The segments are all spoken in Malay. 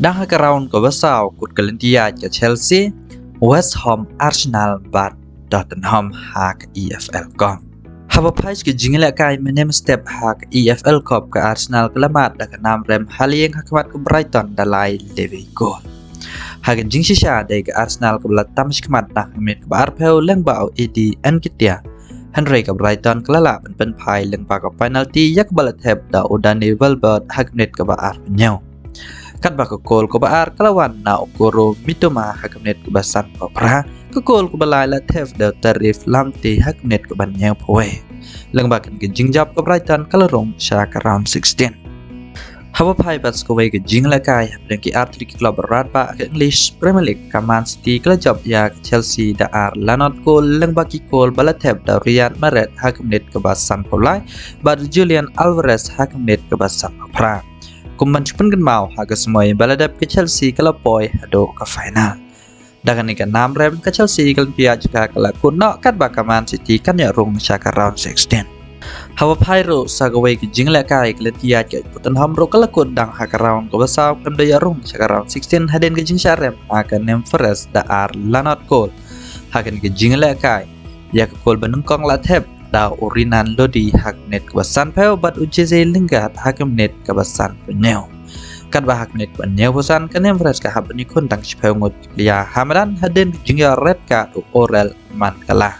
ดังฮักกราวน์กับว่าสาวกุดกัลเลนติยาจากเชลซีเวสต์แฮมอาร์เซนอลบัดดอตเทนแฮมฮัก EFL ก่อนฮับไพส์กับจิงเล่กายมันเนมสเต็ปฮัก EFL คอบกับอาร์เซนอลกละมาดดักนามเรมฮัลยังฮักมัดกับไบรตันดัลไลเลวีโกลฮักจิงชิชาได้กับอาร์เซนอลกับลัตตัมชิกมัดนักเมตกับอาร์เพลเล่งบ่าวED อันกิตยาฮันเรย์กับไบรตันกละละเป็นพายเล่งปากกับฟินัลตี้ยักบอลเทปดาวดานิเวลเบิร์ดฮักเมตกับอาร์เป็นเยาkan bak gol ko baar kalawan na okoro mitoma haknet ko basan papra ko gol ko balai la thef de tarif lamti haknet ko ban yang poe lang bakan ke jingjap ko Brighton kalarong syak round 16 hawa phai bats ko wei ke jing la kai dan ki artrik club rat ba ke English Premier League ka Man City kala job ya Chelsea da ar lanot gol lang baki gol bala thef da Riyad Mahrez haknet ko basan polai ba Julian Alvarez haknet ko basan papra kuman cepen kan mau haga semua yang baladap ke Chelsea kalau boy ado ke final. Dengan ikan 6 rem ke Chelsea kalau pihak juga kalau kuno kan bakaman City kan ya rung syaka round 16. Hawa Pyro sagawai ke jingle kai ke pihak ke Tottenham ro kalau kun dang haga round ke basau kan daya rung syaka round 16 haden ke jing syarem akan nem Forest da ar lanot goal. Hagan ke jingle kai ya ke gol benengkong la tep da urinan lodi haknet kebasan peo bat ujeze linggat haknet kebasan penyew kan ba haknet penyew bosan kan yang fresh ka habni kun tang chpeo ngot ya hamadan haden jingya red card oral man kalah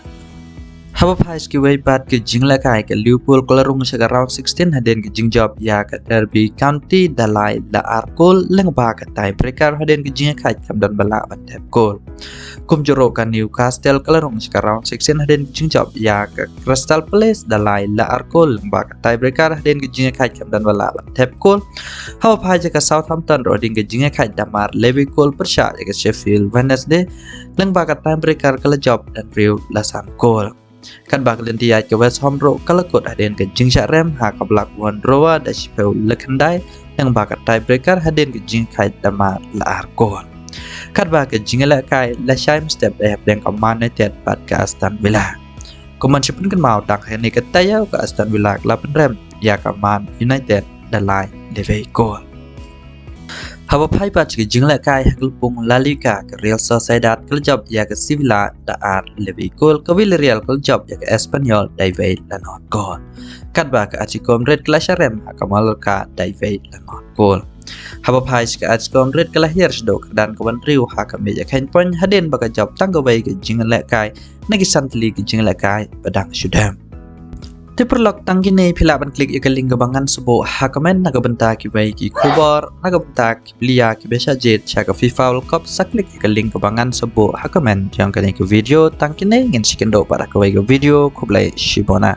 haba phais ki way bat ke jingla kai ke Liverpool kelarung sega round 16 haden ke jingjab ya ke Derby County dalai la arkol leng ba ka tai breaker haden ke jingya kai kamdan bala ban tap goal kum joro kan Newcastle kelarung sega round 16 haden ke jingjab ya ke Crystal Palace dalai la arkol leng ba ka tai breaker haden ke jingya kai kamdan bala ban tap goal haba phais ke Southampton roding ke jingya kai damar Levy goal persya ke Sheffield Wednesday leng ba ka tai breaker kala job dan Rio lasan goal kan bak lentiya ke West Ham ro kala kot haden ke jing rem ha kablak wan rowa da sipeu lekandai yang bakat tiebreaker haden ke jing kai dama la arkon kan bak ke jing la kai la shaim step da yang kaman United bat ke Aston Villa kuman sipun kan mau tak hene ke taya ke Aston Villa la rem ya kaman United da lai leve goal hawa phai bat ke jing la kai haklupung La Liga ke Real Sociedad keljob ya ke Sevilla da ar levi gol ke Villarreal keljob ya ke Espanyol David Lanot gol kan ba ke Atletico Madrid Clasham ke Mallorca David Lanot gol hawa phai ke Atletico Madrid kelahir sedok dan ke Riu ha ke meja kain point haden ba ke job tang ke bai ke jing la kai nagi santli ke jing la kai padang Sudam Diperlok tanggine pilaban klik ikan link kebangan sebuah hakamen naga bentak kibai ki kubor naga bentak belia ki besa jet chaka FIFA World Cup saklik ikan link kebangan sebuah hakamen yang kini ke video tangkine ingin sikendo para kawai ke video kublai shibona